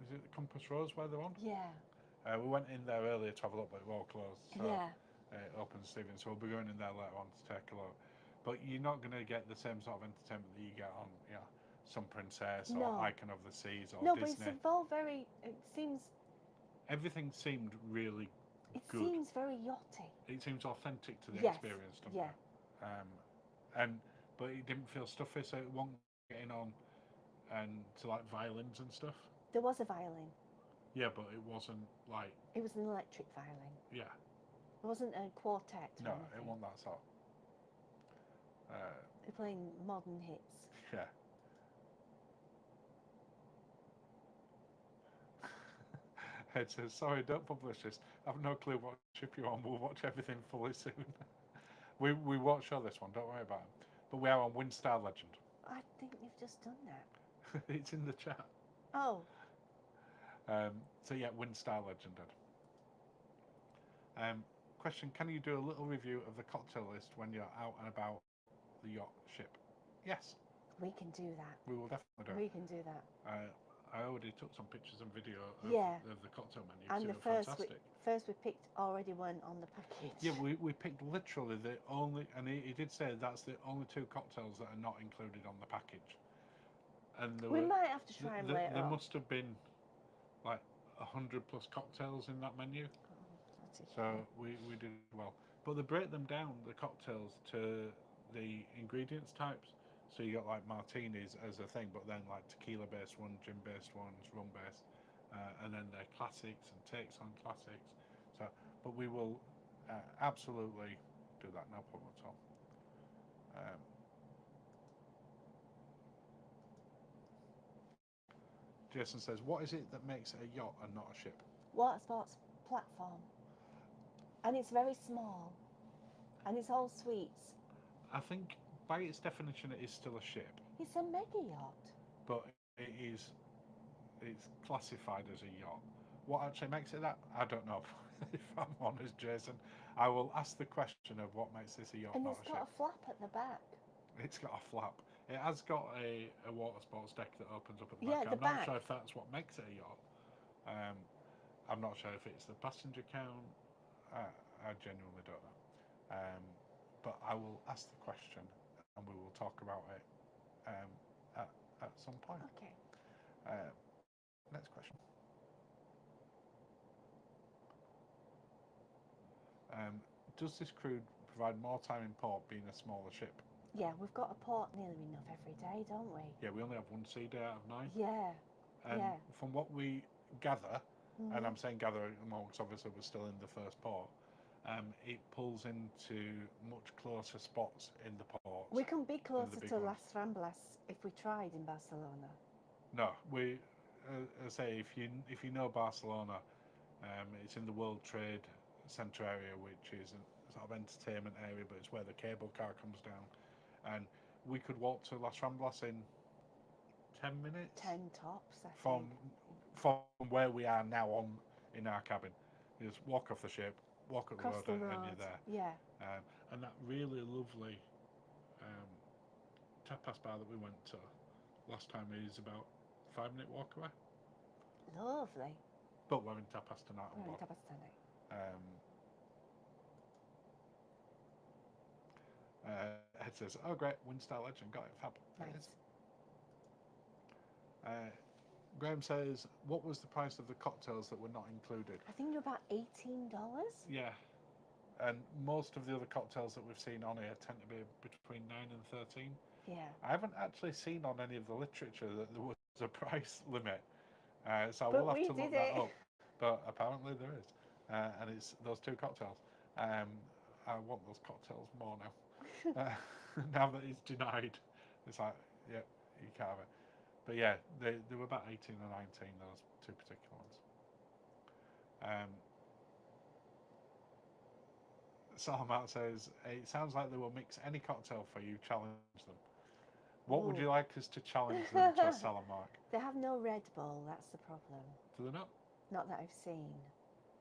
Is it the Compass Rose where they're on? Yeah. We went in there earlier to have a look, but it was all closed. So Yeah. it opens this evening, so we'll be going in there later on to take a look. But you're not going to get the same sort of entertainment that you get on, Some Princess or No. Icon of the Seas or No, but Disney. it's all very. It seems. Everything seemed really It good. seems very yachty. It seems authentic to the Yes. experience, doesn't Yeah. it? But it didn't feel stuffy, so it wasn't getting on and to like violins and stuff. There was a violin. Yeah, but it wasn't like. It was an electric violin. Yeah. It wasn't a quartet. No, or anything. it wasn't that sort. They're playing modern hits. Yeah. It says, "Sorry, don't publish this. I've no clue what ship you're on. We'll watch everything fully soon." we won't show this one. Don't worry about it. But we are on Windstar Legend. I think you've just done that. It's in the chat. Oh. So yeah, Windstar Legend. Question: Can you do a little review of the cocktail list when you're out and about the yacht ship? Yes. We can do that. We will definitely do it. We can do that. I already took some pictures and video of the cocktail menu. And the first we picked already one on the package. Yeah, we picked literally the only, and he did say that's the only 2 cocktails that are not included on the package. And we might have to try them later. There must have been like 100 plus cocktails in that menu. So we did well. But they break them down, the cocktails, to the ingredients types. So you got like martinis as a thing, but then like tequila based ones, gin based ones, rum based, and then they're classics and takes on classics. So, but we will absolutely do that, no problem at all. Jason says, "What is it that makes it a yacht and not a ship?" Water sports platform, and it's very small, and it's all suites. I think by its definition, it is still a ship. It's a mega yacht. But it's classified as a yacht. What actually makes it that? I don't know. If I'm honest, Jason, I will ask the question of what makes this a yacht, And not it's a ship. got a flap at the back. It's got a flap. It has got a water sports deck that opens up at the Yeah, back. the I'm not back. sure if that's what makes it a yacht. I'm not sure if it's the passenger count. I genuinely don't know. But I will ask the question and we will talk about it at some point. Okay. Next question. Does this crew provide more time in port being a smaller ship? Yeah, we've got a port nearly enough every day, don't we? Yeah, we only have 1 sea day out of 9. Yeah. And yeah. from what we gather, Mm-hmm. and I'm saying gather amongst obviously we're still in the first port, it pulls into much closer spots in the port. We can be closer to ones. Las Ramblas if we tried in Barcelona. No, we say if you know Barcelona, it's in the World Trade Center area, which is a sort of entertainment area, but it's where the cable car comes down. And we could walk to Las Ramblas in 10 minutes. 10 tops, I think. From where we are now in our cabin. You just walk off the ship, walk up Across the road, and you're there. Yeah. And that really lovely tapas bar that we went to last time is about 5-minute walk away. Lovely. But we're in tapas tonight. We're in tapas tonight. Ed says, "Oh great, Windstar Legend, got it, fab." Nice. Graham says, what was the price of the cocktails that were not included? I think they're about $18. Yeah, and most of the other cocktails that we've seen on here tend to be between 9 and 13. Yeah. I haven't actually seen on any of the literature that there was a price limit, so I But will have we to look did that it. up. But apparently there is, and it's those two cocktails. I want those cocktails more now. Now that it's denied, it's like, yeah, you can't have it. But yeah, they were about 18 or 19, those two particular ones. Salamat says, it sounds like they will mix any cocktail for you, challenge them. What would Ooh. you like us to challenge them to, Salamark? They have no Red Bull, that's the problem. Do they not? Not that I've seen.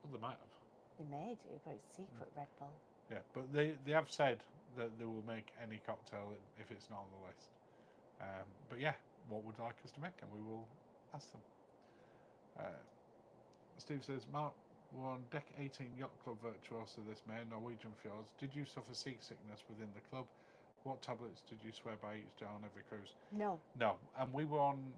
Well, they might have. They may do, but it's secret Red Bull. Yeah, but they have said that they will make any cocktail if it's not on the list. But yeah, what would you like us to make? And we will ask them. Steve says, Mark, we're on deck 18 Yacht Club Virtuosa this May, Norwegian fjords. Did you suffer seasickness within the club? What tablets did you swear by each day on every cruise? No. No, and we were on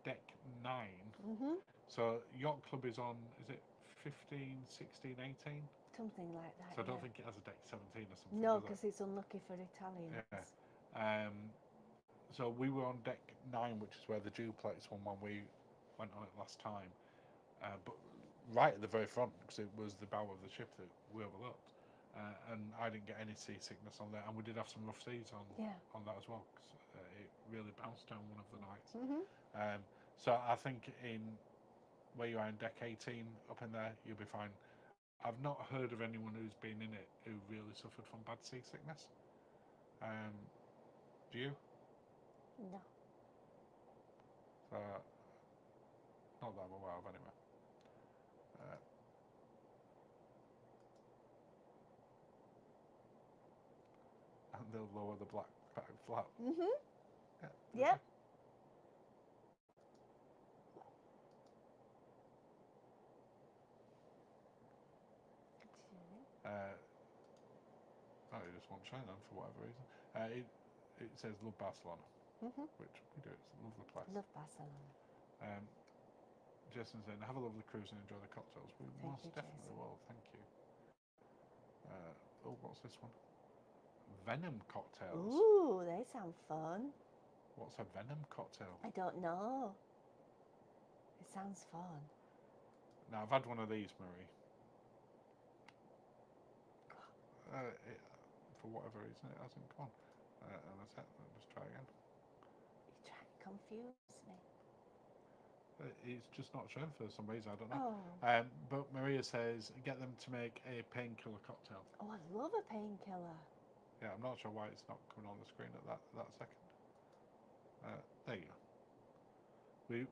deck 9. Mhm. So Yacht Club is on, is it 15, 16, 18? Something like that. So I don't yeah. think it has a deck 17 or something. No, does it? because it's unlucky for Italians. Yeah. So we were on deck 9, which is where the duplex one when we went on it last time. But right at the very front, because it was the bow of the ship that we overlooked. And I didn't get any seasickness on there. And we did have some rough seas on that as well, because it really bounced down one of the nights. Mhm. So I think in where you are in deck 18, up in there, you'll be fine. I've not heard of anyone who's been in it who really suffered from bad seasickness. Do you? No. Not that I'm aware of, anyway. And they'll lower the black bag flap. Mhm. Yeah. Yep. Oh, you just want China for whatever reason. It says love Barcelona, Mhm. which we do. It's a lovely place. Love Barcelona. Jason saying, have a lovely cruise and enjoy the cocktails. We Thank most you, definitely Jason. will. Thank you. What's this one? Venom cocktails. Ooh, they sound fun. What's a venom cocktail? I don't know. It sounds fun. Now, I've had one of these, Marie. For whatever reason, it hasn't gone. And I said, let's try again. You're trying to confuse me. It's just not showing for some reason, I don't know. Oh. But Maria says, get them to make a painkiller cocktail. Oh, I love a painkiller. Yeah, I'm not sure why it's not coming on the screen at that second. There you go.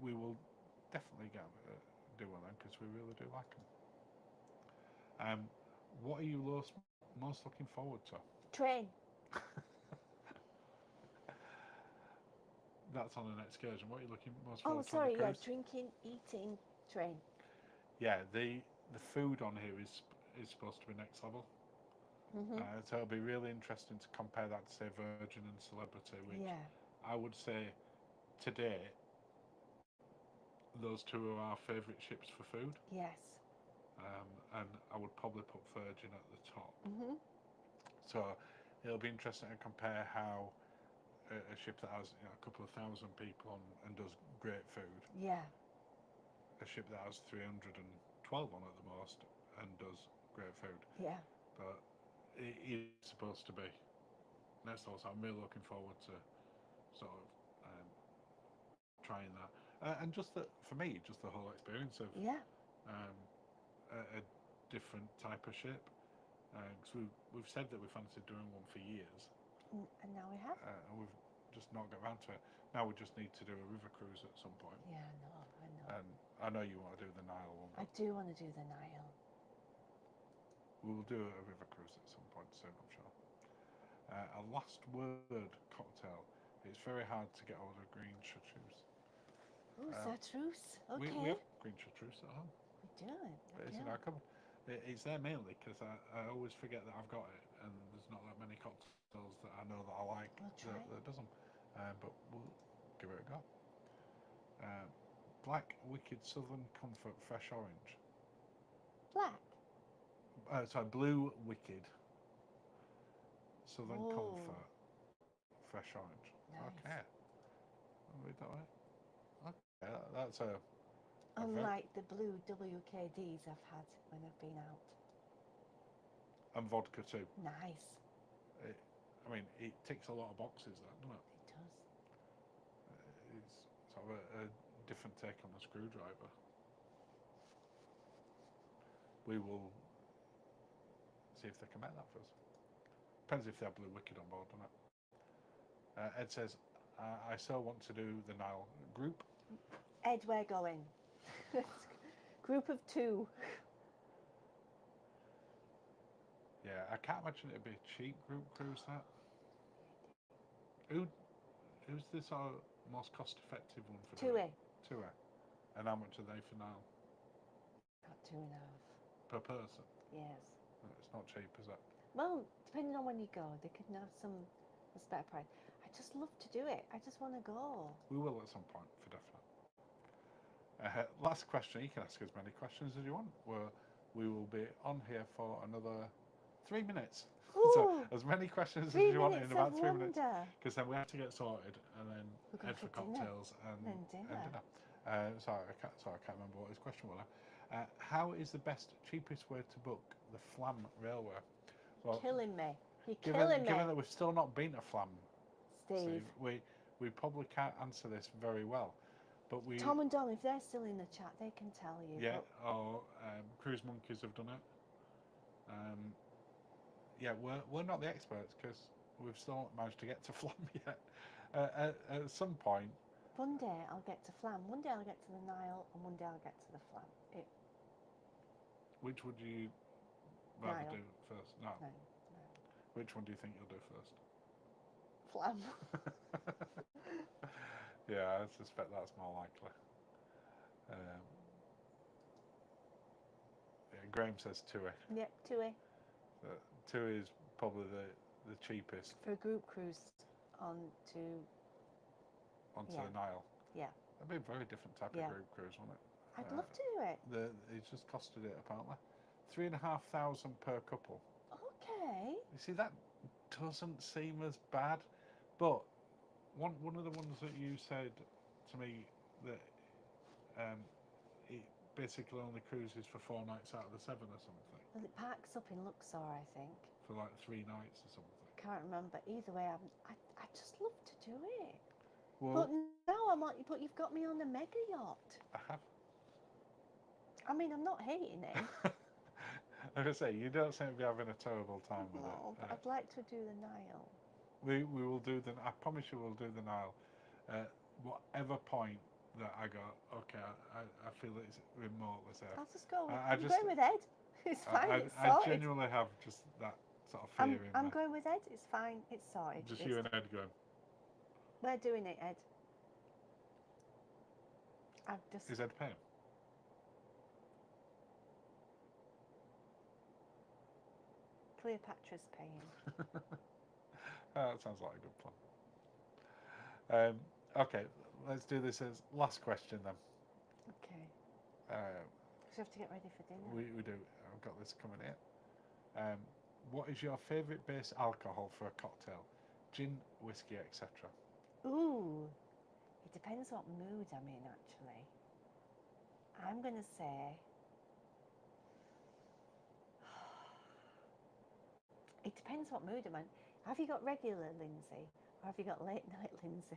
We will definitely do one then, because we really do like them. What are you most looking forward to? Train. That's on an excursion. What are you looking most Oh, forward to on sorry. the Yeah, cruise? drinking, eating, train. Yeah, the food on here is supposed to be next level. Mhm. So it'll be really interesting to compare that to, say, Virgin and Celebrity, which I would say today those two are our favourite ships for food. Yes. And I would probably put Virgin at the top. Mhm. So it'll be interesting to compare how a ship that has a couple of thousand people on and does great food, Yeah. a ship that has 312 on at the most and does great food. Yeah. But it is supposed to be next level, so I'm really looking forward to sort of trying that. And just for me, just the whole experience of a different type of ship. Because we've said that we fancied doing one for years. And now we have. And we've just not got around to it. Now we just need to do a river cruise at some point. Yeah, I know. And I know you want to do the Nile one. I do want to do the Nile. We will do a river cruise at some point soon, I'm sure. A last word cocktail. It's very hard to get hold of green chartreuse. Oh, chartreuse. Okay. We have green chartreuse at home. We do. But it's in our cupboard. It's there mainly because I always forget that I've got it, and there's not that many cocktails that I know that I like that does them. But we'll give it a go. Black Wicked Southern Comfort Fresh Orange. Black. Sorry, Blue Wicked Southern Oh. Comfort Fresh Orange. Nice. Okay. I'll read that way. Okay, that's a Unlike the blue WKDs I've had when I've been out. and vodka too. Nice. It ticks a lot of boxes, that, doesn't it? It does. It's sort of a different take on a screwdriver. We will see if they can make that for us. Depends if they have Blue Wicked on board, doesn't it? Ed says, I so want to do the Nile group. Ed, we're going. Group of 2. Yeah, I can't imagine it'd be a cheap group cruise, that. Who's the sort of most cost-effective one for doing? TUI. And how much are they for Nile? Got 2.5. Per person? Yes. It's not cheap, is it? Well, depending on when you go, they could have some better price. I just love to do it. I just want to go. We will at some point, for definite. Last question. You can ask as many questions as you want. We will be on here for another 3 minutes. So as many questions as you want in about 3 minutes. Because then we have to get sorted and then head for cocktails and dinner. Sorry, I can't remember what his question was. How is the best, cheapest way to book the Flam Railway? Well, killing me. You're killing me. Given that we've still not been to Flam, Steve, we probably can't answer this very well. But Tom and Dom, if they're still in the chat, they can tell you. Yeah, or Cruise Monkeys have done it. Yeah, we're not the experts because we've still not managed to get to Flam yet. At some point. One day I'll get to Flam, one day I'll get to the Nile, and one day I'll get to the Flam. Which would you rather Nile. do first? No. Which one do you think you'll do first? Flam. Yeah, I suspect that's more likely. Graham says TUI. Yep, TUI. TUI is probably the cheapest. For a group cruise onto the Nile. Yeah. That'd be a very different type of group cruise, wouldn't it? I'd love to do it. It's just costed it apparently $3,500 per couple. Okay. You see, that doesn't seem as bad, but one of the ones that you said to me that it basically only cruises for 4 nights out of the 7 or something. Well, it parks up in Luxor, I think. For like 3 nights or something. I can't remember. Either way, I just love to do it. Well, but now but you've got me on the mega yacht. I have. I mean, I'm not hating it. Like I say, you don't seem to be having a terrible time with it. No, but I'd like to do the Nile. We will do I promise you we'll do the Nile. Whatever point that I go, okay, I feel it's remotely safe. I'll just go. I'm going with Ed. It's fine. It's I sorted. genuinely have just that sort of fear in I'm me. going with Ed. It's fine. It's sorted. Just you and Ed going. We're doing it, Ed. Is Ed paying? Cleopatra's paying. That sounds like a good plan. Okay, let's do this as last question then. Okay. We have to get ready for dinner. We do. I've got this coming in. What is your favourite base alcohol for a cocktail? Gin, whiskey, etc. Ooh, it depends what mood I'm in, actually. I'm going to say... It depends what mood I'm in. Have you got regular Linzi or have you got late night Linzi?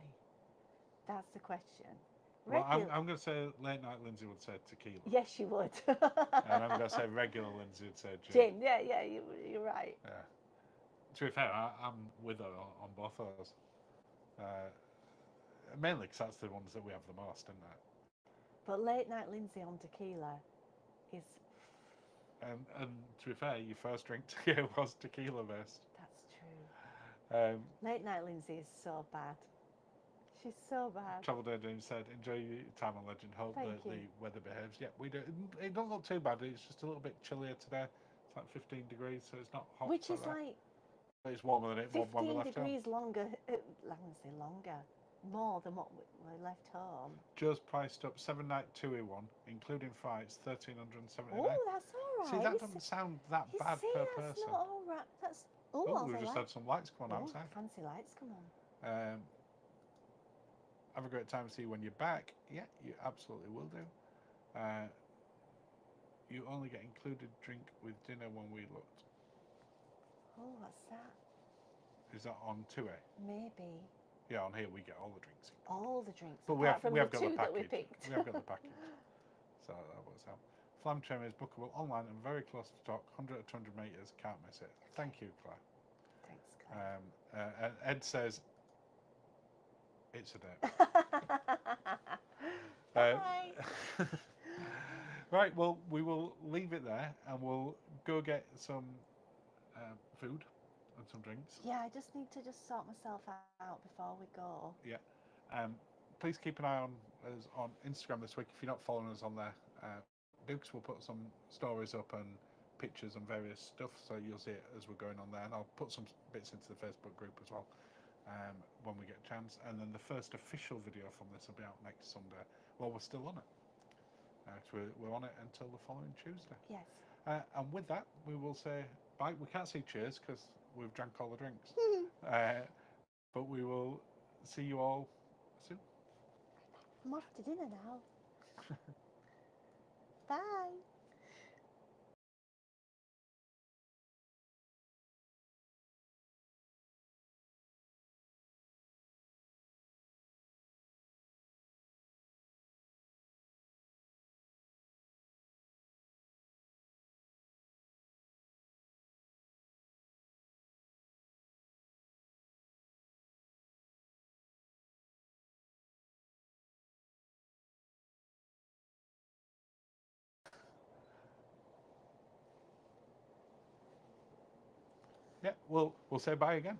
That's the question. Well, I'm going to say late night Linzi would say tequila. Yes, you would. And I'm going to say regular Linzi would say gin. Gin, yeah, you're right. Yeah. To be fair, I'm with her on both of those. Mainly because that's the ones that we have the most, isn't it? But late night Linzi on tequila is... And to be fair, your first drink was tequila based. That's true. Late night Linzi is so bad. She's so bad. Travel Daydream said, enjoy your time on Legend. Hope that the weather behaves. Yeah, we do. It doesn't look too bad. It's just a little bit chillier today. It's like 15 degrees, so it's not hot. Which is like... It's warmer than it was when we left 15 degrees longer. I'm going to say longer. more than what we left home. Joe's priced up 7-night 2-in-1, including flights, 1,379. Oh, that's all See, right. that doesn't sound that You bad see, per that's person. not all right. That's Oh, there's we've a just light. had some lights come on Oh, outside. fancy lights come on. Have a great time. See you when you're back. Yeah, you absolutely will do. You only get included drink with dinner when we looked. Oh, what's that? Is that on 2A? Maybe Yeah, on here we get all the drinks. all the drinks, But apart from we the have got the two package. that we picked. We have got the package. So that works out. Flam trim is bookable online and very close to dock. 100 to 200 metres. Can't miss it. Thank you, Claire. Thanks, Claire. And Ed says it's a day. Bye. Right, well, we will leave it there and we'll go get some food and some drinks. Yeah, I just need to sort myself out before we go. Yeah. Please keep an eye on us on Instagram this week if you're not following us on there. Dukes will put some stories up and pictures and various stuff, so you'll see it as we're going on there. And I'll put some bits into the Facebook group as well when we get a chance. And then the first official video from this will be out next Sunday. Well, we're still on it. We're on it until the following Tuesday. Yes. And with that, we will say bye. We can't say cheers because we've drank all the drinks. But we will see you all soon. I'm off to dinner now. Bye. Yeah, we'll say bye again.